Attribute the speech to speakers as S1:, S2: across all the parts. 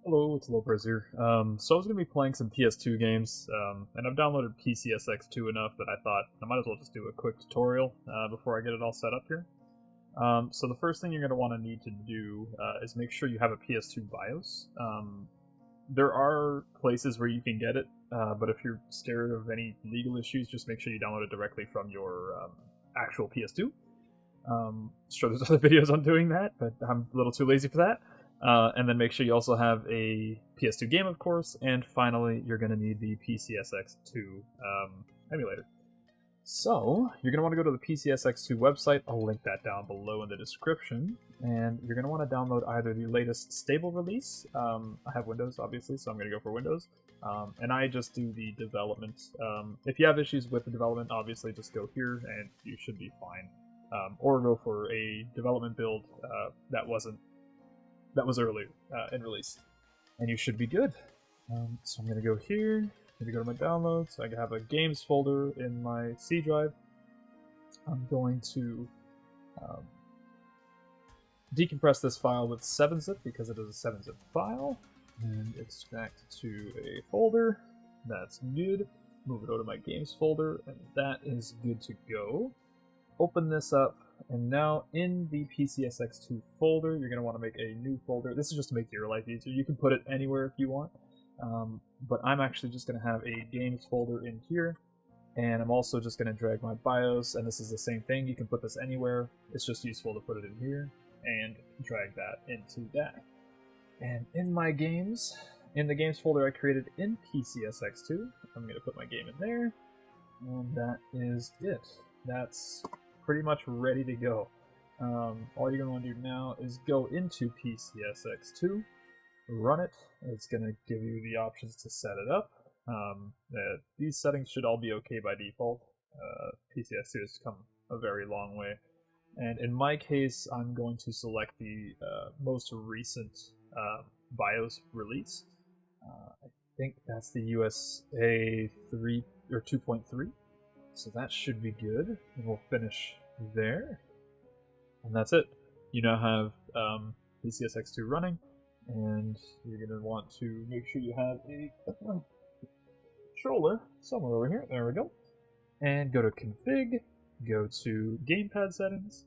S1: Hello, it's Loprez here. So I was going to be playing some PS2 games, and I've downloaded PCSX2 enough that I thought I might as well just do a quick tutorial before I get it all set up here. So the first thing you're going to want to need to do is make sure you have a PS2 BIOS. There are places where you can get it, but if you're scared of any legal issues, just make sure you download it directly from your actual PS2. Sure, there's other videos on doing that, but I'm a little too lazy for that. And then make sure you also have a PS2 game, of course, and finally, you're going to need the PCSX2 emulator. So, you're going to want to go to the PCSX2 website, I'll link that down below in the description, and you're going to want to download either the latest stable release, I have Windows, obviously, so I'm going to go for Windows, and I just do the development. If you have issues with the development, obviously just go here, and you should be fine. Or go for a development build that was earlier in release, and you should be good. So I'm going to go here, I'm going to go to my downloads, I have a games folder in my C drive. I'm going to decompress this file with 7-zip because it is a 7-zip file, and extract to a folder. That's good. Move it over to my games folder, and that is good to go. Open this up, and now in the PCSX2 folder, you're going to want to make a new folder. This is just to make your life easier. You can put it anywhere if you want, but I'm actually just going to have a games folder in here, and I'm also just going to drag my BIOS, and this is the same thing. You can put this anywhere. It's just useful to put it in here, and drag that into that. And in my games, in the games folder I created in PCSX2, I'm going to put my game in there, and that is it. That's pretty much ready to go. All you're going to want to do now is go into PCSX2, run it. It's going to give you the options to set it up. These settings should all be okay by default. PCSX2 has come a very long way. And in my case, I'm going to select the most recent BIOS release. I think that's the USA 3 or 2.3. So that should be good, and we'll finish there. And that's it. You now have PCSX2 running, and you're going to want to make sure you have a controller somewhere over here. There we go. And go to Config, go to Gamepad Settings,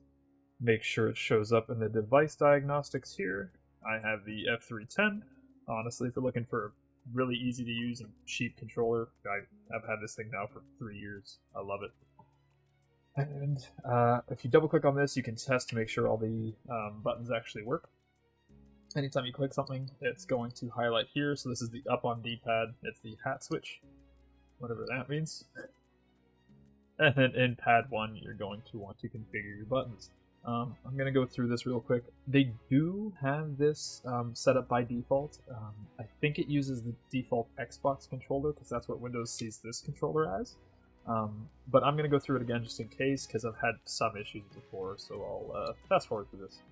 S1: make sure it shows up in the device diagnostics here. I have the F310. Honestly, if you're looking for a really easy to use and cheap controller, I've had this thing now for 3 years. I love it. And if you double click on this, you can test to make sure all the buttons actually work. Anytime you click something, it's going to highlight here. So this is the up on D-pad. It's the hat switch, whatever that means. And then in pad 1, you're going to want to configure your buttons. I'm going to go through this real quick. They do have this set up by default. I think it uses the default Xbox controller because that's what Windows sees this controller as. But I'm going to go through it again just in case because I've had some issues before, so I'll fast forward through this.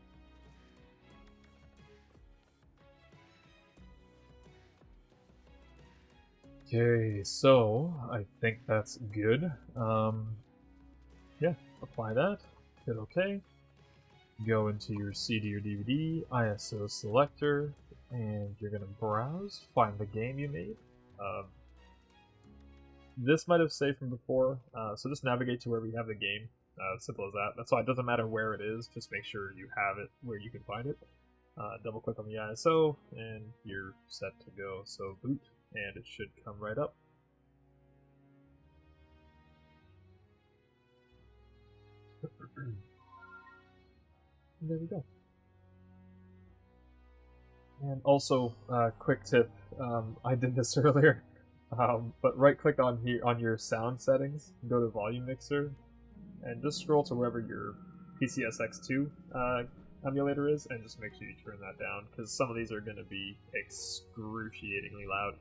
S1: Okay, so I think that's good. Yeah, apply that, hit OK. Go into your CD or DVD, ISO selector, and you're going to browse, find the game you made. This might have saved from before, so just navigate to where we have the game. Simple as that. That's why it doesn't matter where it is, just make sure you have it where you can find it. Double click on the ISO, and you're set to go. So boot, and it should come right up. And there we go. And also, quick tip, I did this earlier, but right click on here on your sound settings, go to volume mixer, and just scroll to wherever your PCSX2 emulator is, and just make sure you turn that down, because some of these are going to be excruciatingly loud.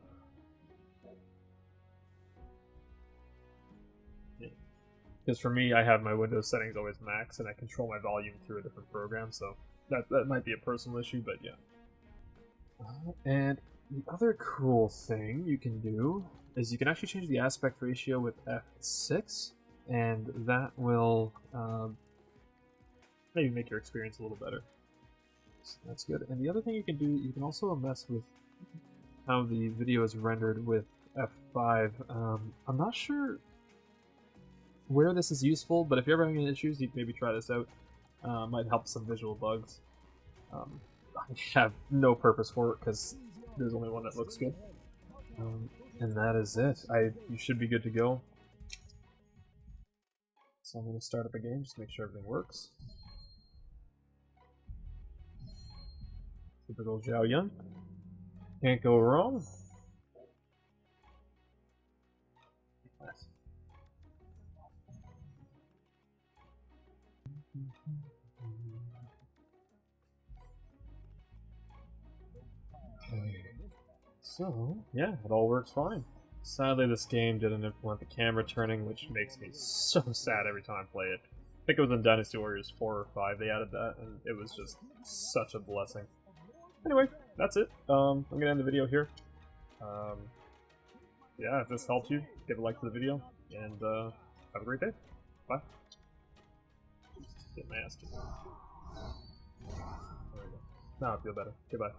S1: Because for me, I have my Windows settings always max, and I control my volume through a different program, so that might be a personal issue, but yeah. And the other cool thing you can do is you can actually change the aspect ratio with F6, and that will maybe make your experience a little better. So that's good. And the other thing you can do, you can also mess with how the video is rendered with F5. I'm not sure where this is useful, but if you're ever having any issues, you can maybe try this out. Might help some visual bugs. I have no purpose for it because there's only one that looks good. And that is it. You should be good to go. So I'm going to start up a game, just make sure everything works. Typical Zhao Yun. Can't go wrong. Nice. Okay. So, yeah, it all works fine. Sadly, this game didn't implement the camera turning, which makes me so sad every time I play it. I think it was in Dynasty Warriors 4 or 5 they added that, and it was just such a blessing. Anyway, that's it. I'm gonna end the video here. Yeah, if this helped you, give a like to the video, and have a great day. Bye. Get my ass kicked. There we go. Now I feel better. Goodbye.